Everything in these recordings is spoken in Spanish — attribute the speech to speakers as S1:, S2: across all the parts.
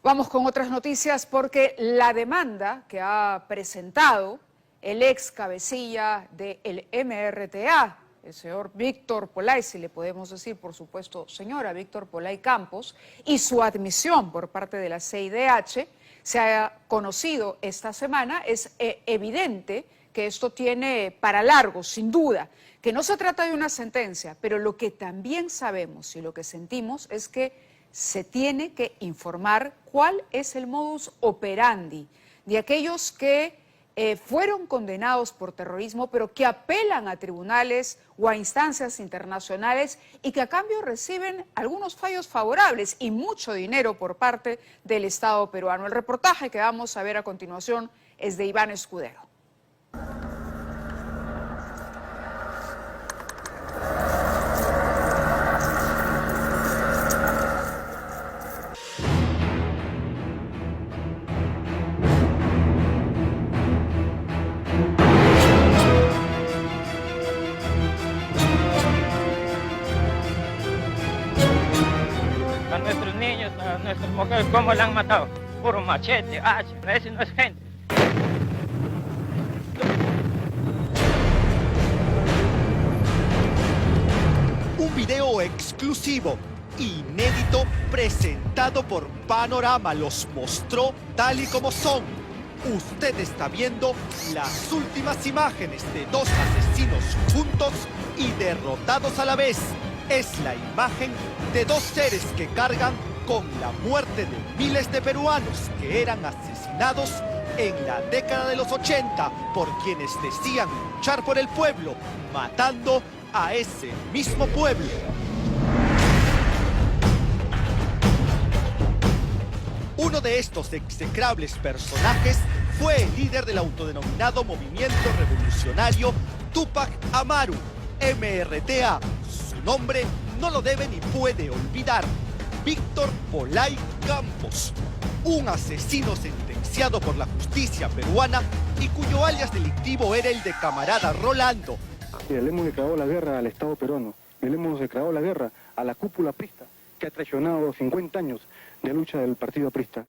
S1: Vamos con otras noticias porque la demanda que ha presentado el ex cabecilla del MRTA, el señor Víctor Polay, si le podemos decir, por supuesto, señora Víctor Polay Campos, y su admisión por parte de la CIDH, se ha conocido esta semana. Es evidente que esto tiene para largo, sin duda, que no se trata de una sentencia, pero lo que también sabemos y lo que sentimos es que se tiene que informar cuál es el modus operandi de aquellos que fueron condenados por terrorismo, pero que apelan a tribunales o a instancias internacionales y que a cambio reciben algunos fallos favorables y mucho dinero por parte del Estado peruano. El reportaje que vamos a ver a continuación es de Iván Escudero.
S2: A nuestros niños, a nuestras mujeres, ¿cómo la han matado? Puro machete, hacha, ese no es gente.
S3: Un video exclusivo, inédito, presentado por Panorama, los mostró tal y como son. Usted está viendo las últimas imágenes de dos asesinos juntos y derrotados a la vez. Es la imagen de dos seres que cargan con la muerte de miles de peruanos que eran asesinados en la década de los 80 por quienes decían luchar por el pueblo, matando a ese mismo pueblo. Uno de estos execrables personajes fue el líder del autodenominado movimiento revolucionario Túpac Amaru, MRTA. Su nombre no lo debe ni puede olvidar: Víctor Polay Campos, un asesino sentenciado por la justicia peruana y cuyo alias delictivo era el de Camarada Rolando.
S4: Mira, le hemos declarado la guerra al Estado peruano, le hemos declarado la guerra a la cúpula aprista, que ha traicionado 50 años de lucha del partido aprista.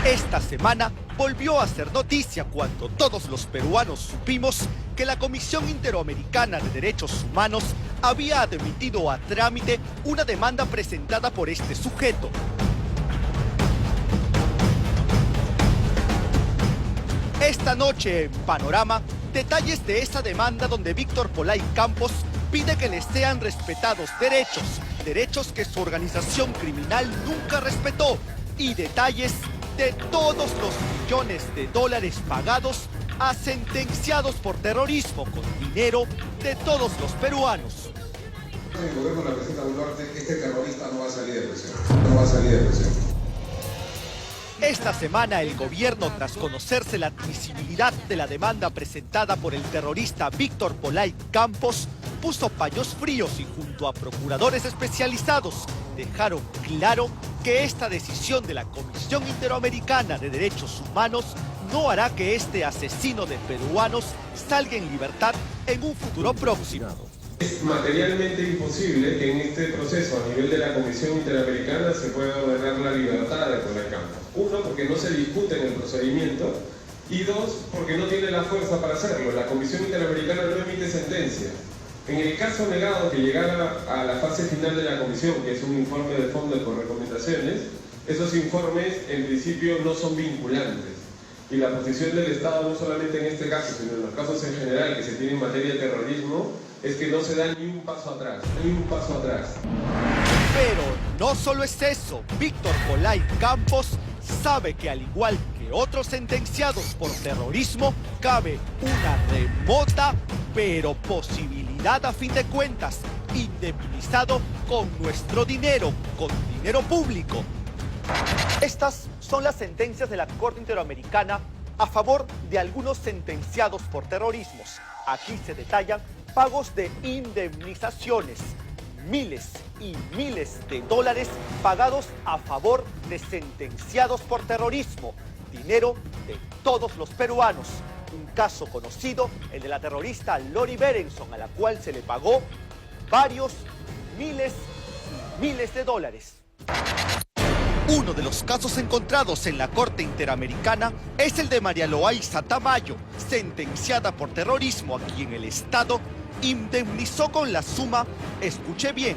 S3: Esta semana volvió a ser noticia cuando todos los peruanos supimos que la Comisión Interamericana de Derechos Humanos había admitido a trámite una demanda presentada por este sujeto. Esta noche en Panorama, detalles de esa demanda donde Víctor Polay Campos pide que les sean respetados derechos que su organización criminal nunca respetó, y detalles de todos los millones de dólares pagados a sentenciados por terrorismo con dinero de todos los peruanos.
S5: El gobierno de la presidenta Boluarte, este terrorista no va a salir de prisión. No va a salir de prisión.
S3: Esta semana el gobierno, tras conocerse la admisibilidad de la demanda presentada por el terrorista Víctor Polay Campos, puso paños fríos y junto a procuradores especializados dejaron claro que esta decisión de la Comisión Interamericana de Derechos Humanos no hará que este asesino de peruanos salga en libertad en un futuro próximo.
S5: Es materialmente imposible que en este proceso a nivel de la Comisión Interamericana se pueda ordenar la libertad de Polay Campos. Uno, porque no se discute en el procedimiento, y dos, porque no tiene la fuerza para hacerlo. La Comisión Interamericana no emite sentencia. En el caso negado que llegara a la fase final de la comisión, que es un informe de fondo con recomendaciones, esos informes en principio no son vinculantes. Y la posición del Estado, no solamente en este caso, sino en los casos en general que se tienen en materia de terrorismo, es que no se da ni un paso atrás, ni un paso atrás.
S3: Pero no solo es eso, Víctor Polay Campos sabe que al igual que otros sentenciados por terrorismo, cabe una remota pero posibilidad a fin de cuentas, indemnizado con nuestro dinero, con dinero público. Estas son las sentencias de la Corte Interamericana a favor de algunos sentenciados por terrorismos. Aquí se detallan pagos de indemnizaciones, miles y miles de dólares pagados a favor de sentenciados por terrorismo, dinero de todos los peruanos. Un caso conocido, el de la terrorista Lori Berenson, a la cual se le pagó varios miles y miles de dólares. Uno de los casos encontrados en la Corte Interamericana es el de María Loaiza Tamayo, sentenciada por terrorismo, a quien el Estado indemnizó con la suma, escuche bien,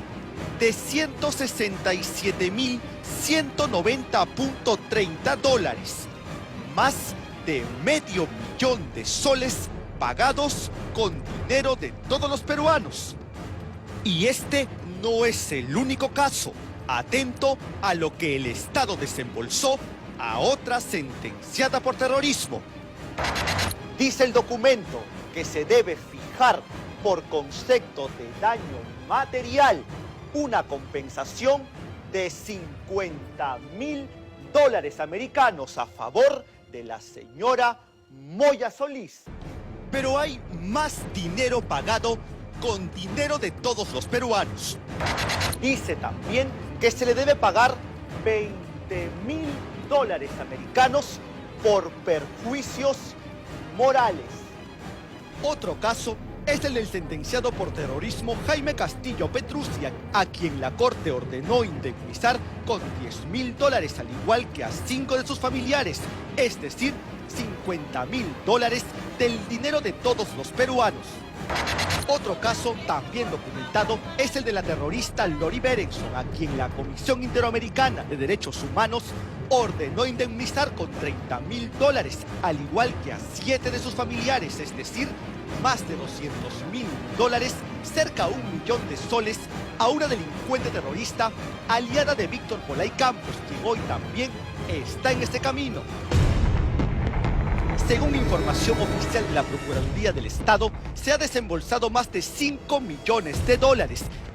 S3: de $167.190.30, más de $500 millones de soles pagados con dinero de todos los peruanos. Y este no es el único caso. Atento a lo que el Estado desembolsó a otra sentenciada por terrorismo. Dice el documento que se debe fijar por concepto de daño material una compensación de $50.000 americanos a favor de la señora Moya Solís. Pero hay más dinero pagado con dinero de todos los peruanos. Dice también que se le debe pagar $20.000 americanos por perjuicios morales. Otro caso es el del sentenciado por terrorismo Jaime Castillo Petrucci, a quien la Corte ordenó indemnizar con $10.000, al igual que a 5 de sus familiares, es decir, $50.000 del dinero de todos los peruanos. Otro caso también documentado es el de la terrorista Lori Berenson, a quien la Comisión Interamericana de Derechos Humanos ordenó indemnizar con $30.000, al igual que a 7 de sus familiares, es decir, más de $200.000, cerca de $1 millón de soles, a una delincuente terrorista aliada de Víctor Polay Campos, quien hoy también está en este camino. Según información oficial de la Procuraduría del Estado, se ha desembolsado más de $5 millones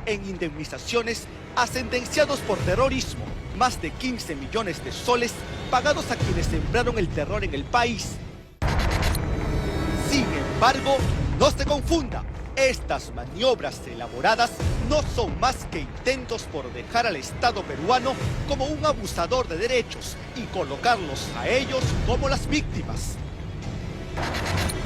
S3: en indemnizaciones a sentenciados por terrorismo, más de 15 millones de soles pagados a quienes sembraron el terror en el país. Sin embargo, no se confunda, estas maniobras elaboradas no son más que intentos por dejar al Estado peruano como un abusador de derechos y colocarlos a ellos como las víctimas.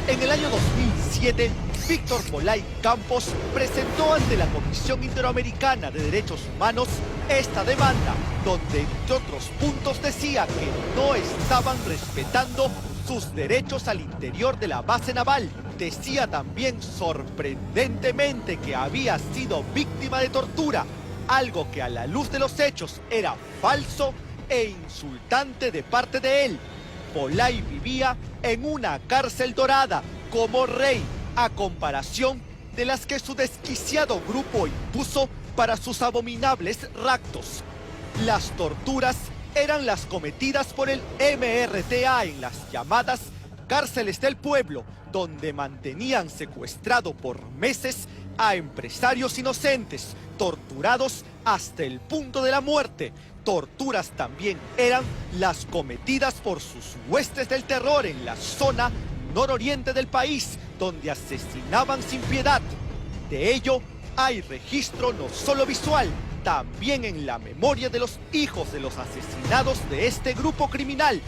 S3: En el año 2007, Víctor Polay Campos presentó ante la Comisión Interamericana de Derechos Humanos esta demanda, donde entre otros puntos decía que no estaban respetando sus derechos al interior de la base naval. Decía también sorprendentemente que había sido víctima de tortura, algo que a la luz de los hechos era falso e insultante de parte de él. Polay vivía en una cárcel dorada como rey, a comparación de las que su desquiciado grupo impuso para sus abominables raptos. Las torturas eran las cometidas por el MRTA en las llamadas cárceles del pueblo, donde mantenían secuestrado por meses a empresarios inocentes, torturados hasta el punto de la muerte. Torturas también eran las cometidas por sus huestes del terror en la zona nororiente del país, donde asesinaban sin piedad. De ello hay registro no solo visual, también en la memoria de los hijos de los asesinados de este grupo criminal,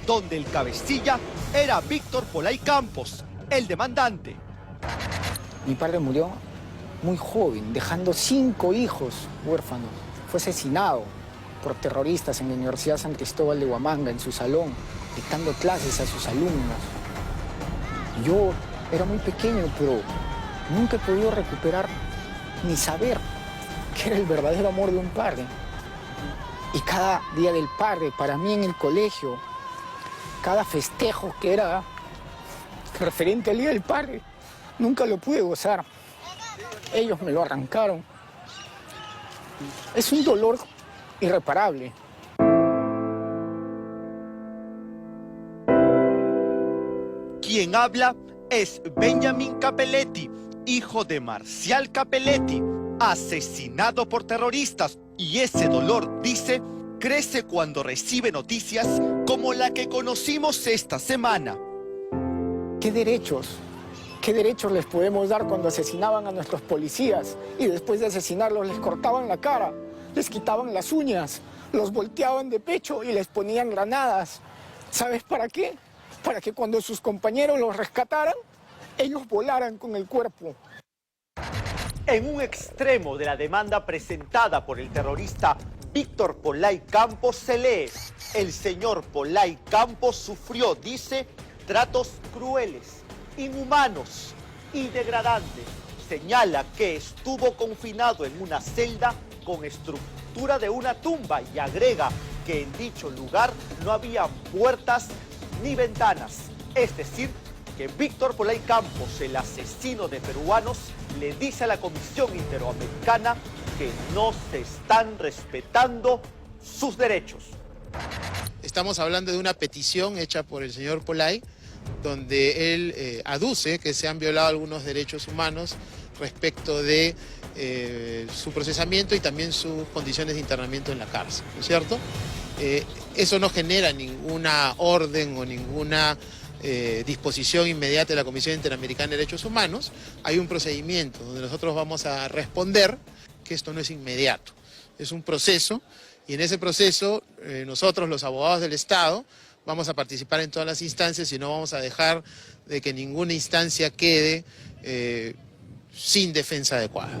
S3: donde el cabecilla era Víctor Polay Campos, el demandante.
S6: Mi padre murió muy joven, dejando 5 hijos huérfanos. Fue asesinado por terroristas en la Universidad San Cristóbal de Huamanga, en su salón, dictando clases a sus alumnos. Yo era muy pequeño, pero nunca he podido recuperar ni saber qué era el verdadero amor de un padre. Y cada día del padre, para mí en el colegio, cada festejo que era referente al Día del Padre, nunca lo pude gozar. Ellos me lo arrancaron. Es un dolor irreparable.
S3: Quien habla es Benjamin Capelletti, hijo de Marcial Capelletti, asesinado por terroristas. Y ese dolor, dice, crece cuando recibe noticias como la que conocimos esta semana.
S6: ¿Qué derechos les podemos dar cuando asesinaban a nuestros policías y después de asesinarlos les cortaban la cara, les quitaban las uñas, los volteaban de pecho y les ponían granadas? ¿Sabes para qué? Para que cuando sus compañeros los rescataran, ellos volaran con el cuerpo.
S3: En un extremo de la demanda presentada por el terrorista Víctor Polay Campos se lee: el señor Polay Campos sufrió, dice, tratos crueles, inhumanos y degradantes. Señala que estuvo confinado en una celda con estructura de una tumba y agrega que en dicho lugar no había puertas ni ventanas. Es decir, que Víctor Polay Campos, el asesino de peruanos, le dice a la Comisión Interamericana que no se están respetando sus derechos.
S7: Estamos hablando de una petición hecha por el señor Polay, donde él aduce que se han violado algunos derechos humanos respecto de su procesamiento y también sus condiciones de internamiento en la cárcel, ¿no es cierto? Eso no genera ninguna orden o ninguna disposición inmediata de la Comisión Interamericana de Derechos Humanos. Hay un procedimiento donde nosotros vamos a responder que esto no es inmediato, es un proceso, y en ese proceso nosotros, los abogados del Estado, vamos a participar en todas las instancias y no vamos a dejar de que ninguna instancia quede sin defensa adecuada.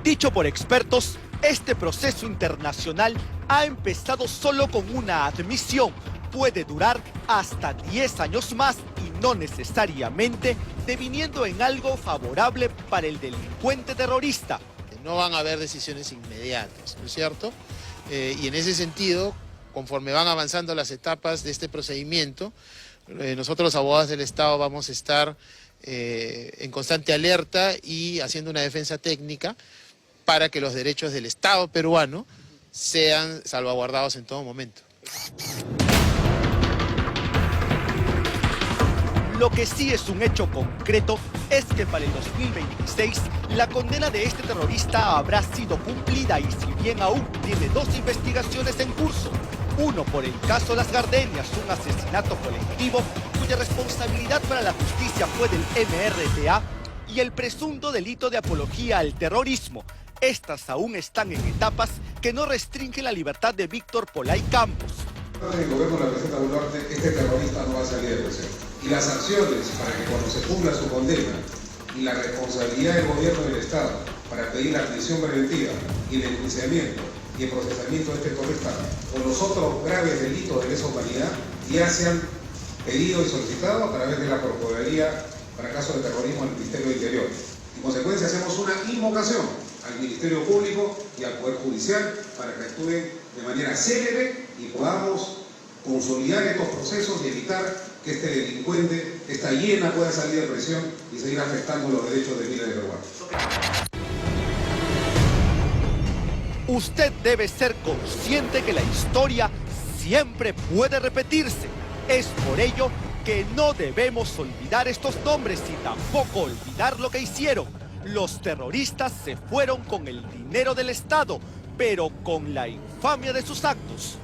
S3: Dicho por expertos, este proceso internacional ha empezado solo con una admisión. Puede durar hasta 10 años más y no necesariamente deviniendo en algo favorable para el delincuente terrorista.
S7: No van a haber decisiones inmediatas, ¿no es cierto? Y en ese sentido, conforme van avanzando las etapas de este procedimiento, nosotros los abogados del Estado vamos a estar en constante alerta y haciendo una defensa técnica para que los derechos del Estado peruano sean salvaguardados en todo momento.
S3: Lo que sí es un hecho concreto es que para el 2026 la condena de este terrorista habrá sido cumplida, y si bien aún tiene 2 investigaciones en curso, uno por el caso Las Gardenias, un asesinato colectivo cuya responsabilidad para la justicia fue del MRTA, y el presunto delito de apología al terrorismo. Estas aún están en etapas que no restringen la libertad de Víctor Polay Campos.
S5: El gobierno de la presidenta Boluarte, este terrorista no va a salir de prisión. Y las acciones para que cuando se cumpla su condena y la responsabilidad del gobierno del Estado para pedir la prisión preventiva y el enjuiciamiento y el procesamiento de este terrorista con los otros graves delitos de lesa humanidad ya se han pedido y solicitado a través de la Procuraduría para casos de terrorismo del Ministerio del Interior. En consecuencia, hacemos una invocación al Ministerio Público y al Poder Judicial para que actúen de manera célere y podamos consolidar estos procesos y evitar que este delincuente, esta hiena, pueda salir de prisión y seguir afectando los derechos de miles de peruanos.
S3: Usted debe ser consciente que la historia siempre puede repetirse. Es por ello que no debemos olvidar estos nombres y tampoco olvidar lo que hicieron. Los terroristas se fueron con el dinero del Estado, pero con la infamia de sus actos